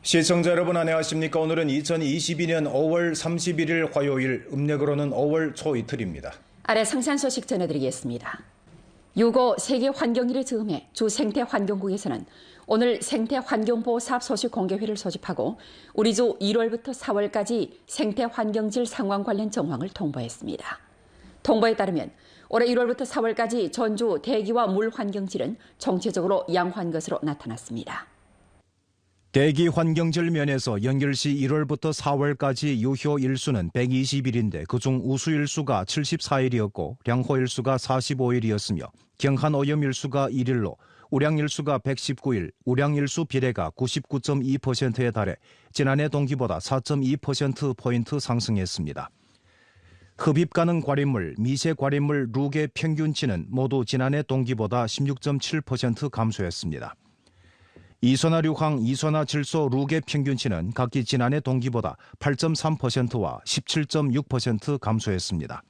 시청자 여러분 안녕하십니까? 오늘은 2022년 5월 31일 화요일, 음력으로는 5월 초 이틀입니다. 아래 상세한 소식 전해드리겠습니다. 6.5 세계환경일을 즈음해 주 생태환경국에서는 오늘 생태환경보호사업 소식 공개회를 소집하고 우리 주 1월부터 4월까지 생태환경질 상황 관련 정황을 통보했습니다. 통보에 따르면 올해 1월부터 4월까지 전주 대기와 물 환경질은 총체적으로 양호한 것으로 나타났습니다. 대기 환경질 면에서 연결시 1월부터 4월까지 유효 일수는 120일인데 그중 우수 일수가 74일이었고 량호 일수가 45일이었으며 경한 오염 일수가 1일로 우량 일수가 119일, 우량 일수 비례가 99.2%에 달해 지난해 동기보다 4.2%포인트 상승했습니다. 흡입 가능 과립물, 미세 과립물 룩의 평균치는 모두 지난해 동기보다 16.7% 감소했습니다. 이산화硫황, 이산화질소 룩의 평균치는 각기 지난해 동기보다 8.3%와 17.6% 감소했습니다.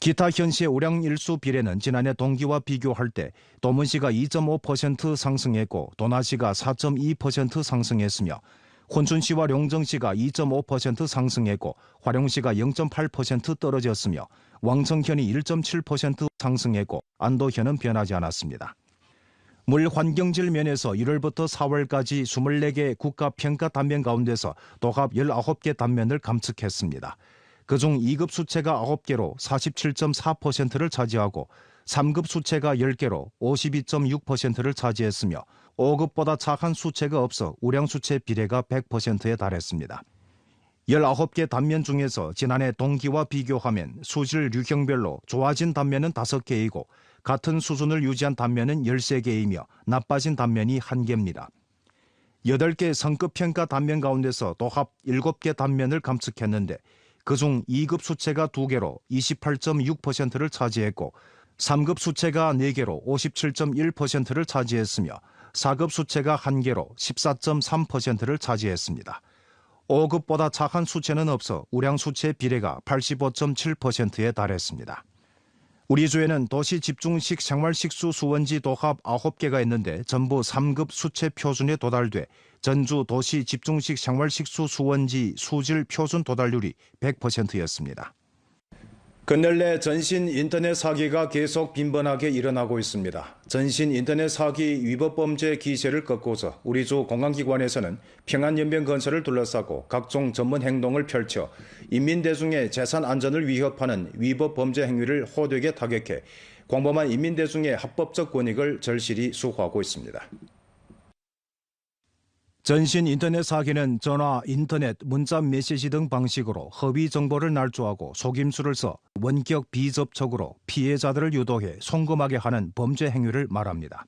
기타 현시의 우량 일수 비례는 지난해 동기와 비교할 때 도문시가 2.5% 상승했고 도나시가 4.2% 상승했으며 혼춘시와 용정시가 2.5% 상승했고 화룡시가 0.8% 떨어졌으며 왕성현이 1.7% 상승했고 안도현은 변하지 않았습니다. 물 환경질 면에서 1월부터 4월까지 24개 국가평가 단면 가운데서 도합 19개 단면을 감측했습니다. 그중 2급 수채가 9개로 47.4%를 차지하고 3급 수채가 10개로 52.6%를 차지했으며 5급보다 작은 수채가 없어 우량 수채 비례가 100%에 달했습니다. 19개 단면 중에서 지난해 동기와 비교하면 수질 유형별로 좋아진 단면은 5개이고 같은 수준을 유지한 단면은 13개이며 나빠진 단면이 1개입니다. 8개 성급평가 단면 가운데서 도합 7개 단면을 감측했는데 그중 2급 수채가 2개로 28.6%를 차지했고 3급 수채가 4개로 57.1%를 차지했으며 4급 수채가 1개로 14.3%를 차지했습니다. 5급보다 작은 수채는 없어 우량 수채 비례가 85.7%에 달했습니다. 우리 주에는 도시 집중식 생활식수 수원지 도합 9개가 있는데 전부 3급 수채 표준에 도달돼 전주 도시 집중식 생활식수 수원지 수질 표준 도달률이 100%였습니다. 근래 내 전신 인터넷 사기가 계속 빈번하게 일어나고 있습니다. 전신 인터넷 사기 위법 범죄 기세를 꺾고서 우리 주 공안기관에서는 평안연변 건설을 둘러싸고 각종 전문 행동을 펼쳐 인민대중의 재산 안전을 위협하는 위법 범죄 행위를 호되게 타격해 광범한 인민대중의 합법적 권익을 절실히 수호하고 있습니다. 전신 인터넷 사기는 전화, 인터넷, 문자 메시지 등 방식으로 허위 정보를 날조하고 속임수를 써 원격 비접촉으로 피해자들을 유도해 송금하게 하는 범죄 행위를 말합니다.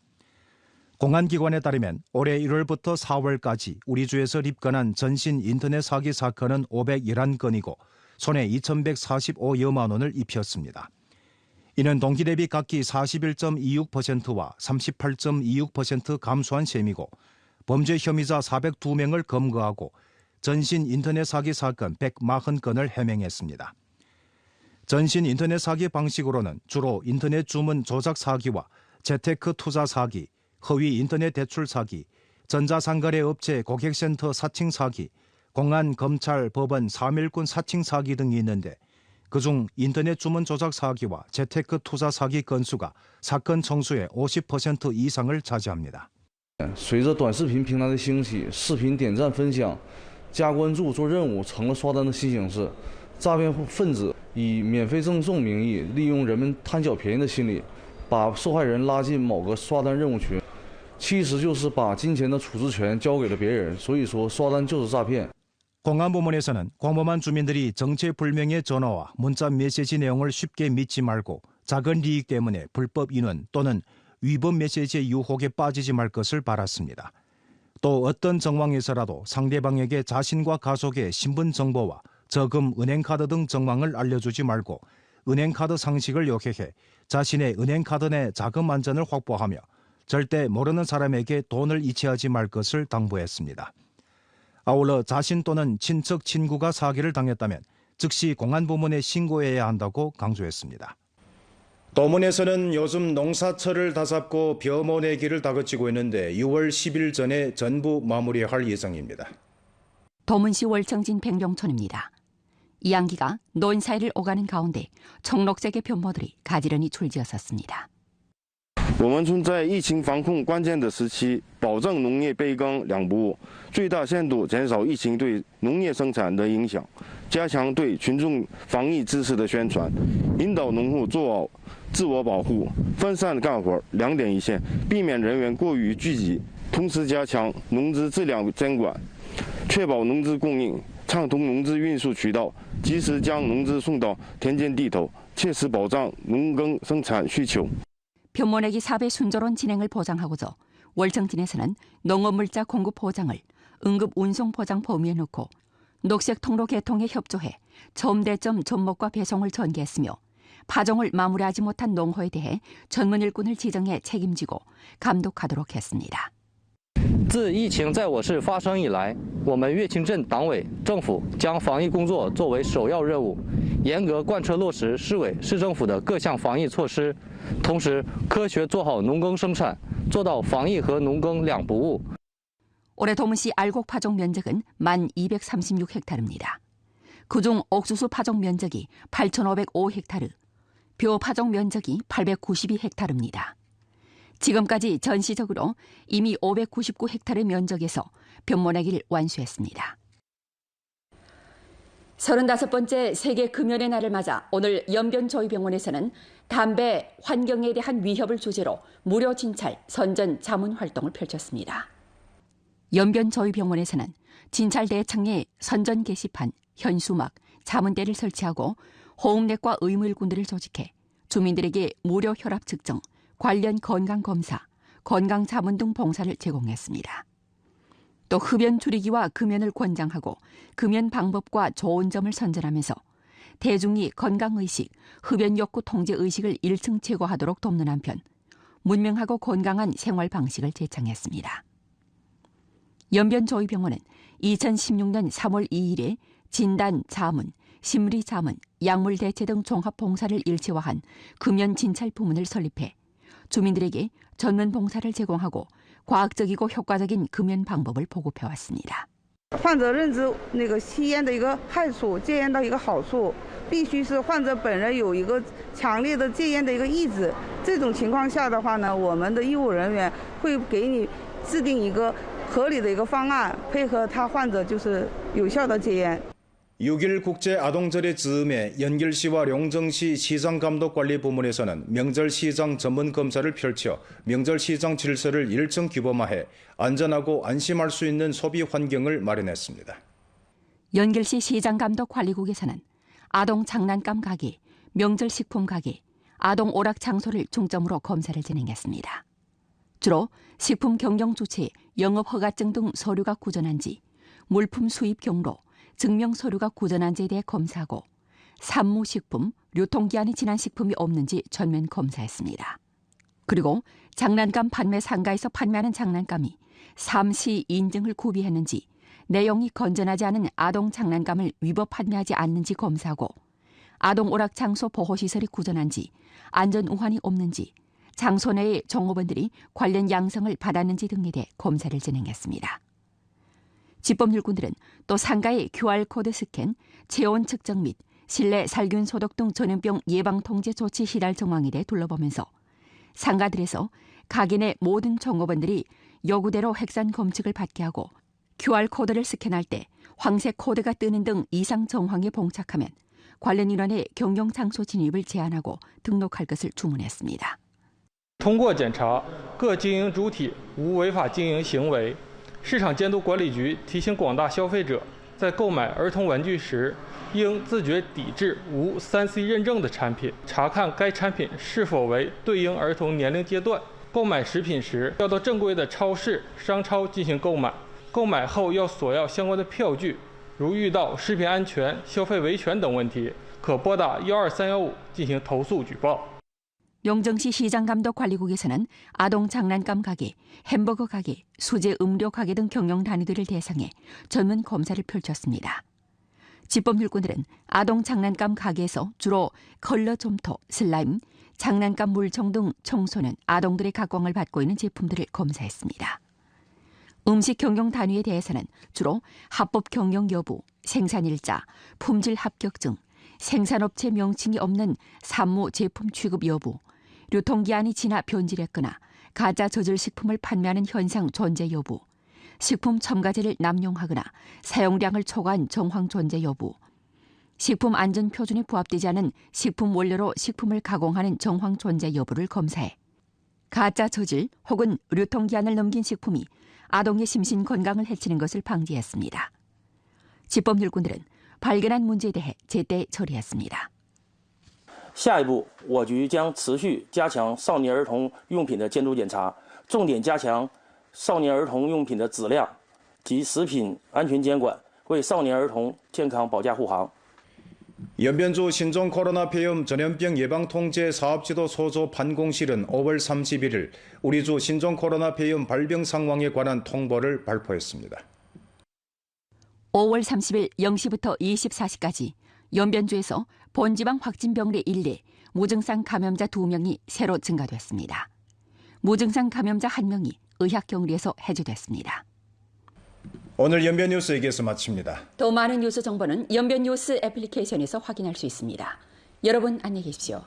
공안기관에 따르면 올해 1월부터 4월까지 우리 주에서 입건한 전신 인터넷 사기 사건은 511건이고 손해 2,145여만 원을 입혔습니다. 이는 동기 대비 각기 41.26%와 38.26% 감소한 셈이고 범죄 혐의자 402명을 검거하고 전신 인터넷 사기 사건 140건을 해명했습니다. 전신 인터넷 사기 방식으로는 주로 인터넷 주문 조작 사기와 재테크 투자 사기, 허위 인터넷 대출 사기, 전자상거래 업체 고객센터 사칭 사기, 공안, 검찰, 법원, 사밀군 사칭 사기 등이 있는데 그중 인터넷 주문 조작 사기와 재테크 투자 사기 건수가 사건 총수의 50% 이상을 차지합니다. 随着短视频平台的兴起，视频点赞分享、加关注做任务成了刷单的新形式。诈骗分子以免费赠送名义，利用人们贪小便宜的心理，把受害人拉进某个刷单任务群，其实就是把金钱的处置权交给了别人。所以说，刷单就是诈骗。 공안부문에서는 광범한 주민들이 정체불명의 전화와 문자 메시지 내용을 쉽게 믿지 말고 작은 이익 때문에 불법 인원 또는 위법 메시지의 유혹에 빠지지 말 것을 바랐습니다. 또 어떤 정황에서라도 상대방에게 자신과 가족의 신분 정보와 저금, 은행카드 등 정황을 알려주지 말고 은행카드 상식을 요해해 자신의 은행카드 내 자금 안전을 확보하며 절대 모르는 사람에게 돈을 이체하지 말 것을 당부했습니다. 아울러 자신 또는 친척, 친구가 사기를 당했다면 즉시 공안부문에 신고해야 한다고 강조했습니다. 도문에서는 요즘 농사철을 다잡고 벼모내기를 다그치고 있는데 6월 10일 전에 전부 마무리할 예정입니다. 도문시 월청진 백령촌입니다. 이양기가 논 사이를 오가는 가운데 청록색의 벼모들이 가지런히 줄지어섰습니다. 我们村在疫情防控关键的时期，保证农业备耕两不误，最大限度减少疫情对农业生产的影响，加强对群众防疫知识的宣传，引导农户做好自我保护，分散干活，两点一线，避免人员过于聚集，同时加强农资质量监管，确保农资供应，畅通农资运输渠道，及时将农资送到田间地头，切实保障农耕生产需求。 벼모내기 사업의 순조로운 진행을 보장하고자 월청진에서는 농업물자 공급 보장을 응급 운송 보장 범위에 넣고 녹색 통로 개통에 협조해 점대점 접목과 배송을 전개했으며 파종을 마무리하지 못한 농호에 대해 전문 일꾼을 지정해 책임지고 감독하도록 했습니다. 自疫情在我市发生以来，我们乐清镇党委政府将防疫工作作为首要任务，严格贯彻落实市委市政府的各项防疫措施，同时科学做好农耕生产，做到防疫和农耕两不误。 올해 도문시 알곡 파종 면적은 1236헥타르입니다. 그중 옥수수 파종 면적이 8505헥타르, 벼 파종 면적이 892헥타르입니다. 지금까지 전시적으로 이미 599헥타르 면적에서 벼모내기를 완수했습니다. 35번째 세계 금연의 날을 맞아 오늘 연변조이병원에서는 담배 환경에 대한 위협을 주제로 무료 진찰, 선전 자문 활동을 펼쳤습니다. 연변조이병원에서는 진찰 대창에 선전 게시판, 현수막, 자문대를 설치하고 호흡내과 의무일꾼들을 조직해 주민들에게 무료 혈압 측정, 관련 건강검사, 건강자문 등 봉사를 제공했습니다. 또 흡연 줄이기와 금연을 권장하고 금연 방법과 좋은 점을 선전하면서 대중이 건강의식, 흡연 욕구 통제의식을 1층 제고하도록 돕는 한편 문명하고 건강한 생활 방식을 제창했습니다. 연변조이병원은 2016년 3월 2일에 진단 자문, 심리 자문, 약물 대체 등 종합 봉사를 일체화한 금연 진찰 부문을 설립해 주민들에게 전문 봉사를 제공하고 과학적이고 효과적인 금연 방법을 보급해 왔습니다. 患者认知吸烟的一个害处，戒烟的一个好处，必须是患者本人有一个强烈的戒烟的一个意志。这种情况下的话呢，我们的医务人员会给你制定一个合理的一个方案，配合他患者有效的戒烟。 6일 국제아동절의 즈음에 연길시와 용정시 시장감독관리부문에서는 명절 시장 전문 검사를 펼쳐 명절 시장 질서를 일정 규범화해 안전하고 안심할 수 있는 소비 환경을 마련했습니다. 연길시 시장감독관리국에서는 아동 장난감 가게, 명절 식품 가게, 아동 오락 장소를 중점으로 검사를 진행했습니다. 주로 식품 경영 주체, 영업 허가증 등 서류가 구전한지, 물품 수입 경로, 증명 서류가 구전한지에 대해 검사하고 산무식품, 유통기한이 지난 식품이 없는지 전면 검사했습니다. 그리고 장난감 판매 상가에서 판매하는 장난감이 삼시 인증을 구비했는지 내용이 건전하지 않은 아동 장난감을 위법 판매하지 않는지 검사하고 아동 오락 장소 보호시설이 구전한지 안전 우환이 없는지 장소 내의 종업원들이 관련 양성을 받았는지 등에 대해 검사를 진행했습니다. 집법일꾼들은 또 상가의 QR코드 스캔, 체온 측정 및 실내 살균 소독 등 전염병 예방 통제 조치 시달 정황에 대해 둘러보면서 상가들에서 가게 내 모든 종업원들이 요구대로 획산 검측을 받게 하고 QR코드를 스캔할 때 황색 코드가 뜨는 등 이상 정황에 봉착하면 관련 인원의 경영장소 진입을 제한하고 등록할 것을 주문했습니다. 通过检查各经营主体无违法经营行为。 市场监督管理局提醒广大消费者，在购买儿童玩具时，应自觉抵制无 3C 认证的产品，查看该产品是否为对应儿童年龄阶段。购买食品时，要到正规的超市、商超进行购买。购买后要索要相关的票据。如遇到食品安全、消费维权等问题，可拨打12315进行投诉举报。 용정시 시장감독관리국에서는 아동 장난감 가게, 햄버거 가게, 수제 음료 가게 등 경영 단위들을 대상해 전문 검사를 펼쳤습니다. 집법일꾼들은 아동 장난감 가게에서 주로 컬러 점토, 슬라임, 장난감 물총 등 청소년, 아동들의 각광을 받고 있는 제품들을 검사했습니다. 음식 경영 단위에 대해서는 주로 합법 경영 여부, 생산일자, 품질 합격증, 생산업체 명칭이 없는 산모 제품 취급 여부, 유통기한이 지나 변질했거나 가짜 저질 식품을 판매하는 현상 존재 여부, 식품 첨가제를 남용하거나 사용량을 초과한 정황 존재 여부, 식품 안전 표준에 부합되지 않은 식품 원료로 식품을 가공하는 정황 존재 여부를 검사해 가짜 저질 혹은 유통기한을 넘긴 식품이 아동의 심신 건강을 해치는 것을 방지했습니다. 집법일꾼들은 발견한 문제에 대해 제때 처리했습니다. 下一步，我局将持续加强少年儿童用品的监督检查，重点加强少年儿童用品的质量及食品安全监管，为少年儿童健康保驾护航。 연변주 신종 코로나 폐렴 전염병 예방 통제 사업지도 소조 반공실은 5월 31일 우리 주 신종 코로나 폐렴 발병 상황에 관한 통보를 발표했습니다. 5월 30일 0시부터 24시까지 연변주에서 본지방 확진병例 1례, 무증상 감염자 2명이 새로 증가됐습니다. 무증상 감염자 1명이 의학격리에서 해제됐습니다. 오늘 연변뉴스 여기에서 마칩니다. 더 많은 뉴스 정보는 연변뉴스 애플리케이션에서 확인할 수 있습니다. 여러분 안녕히 계십시오.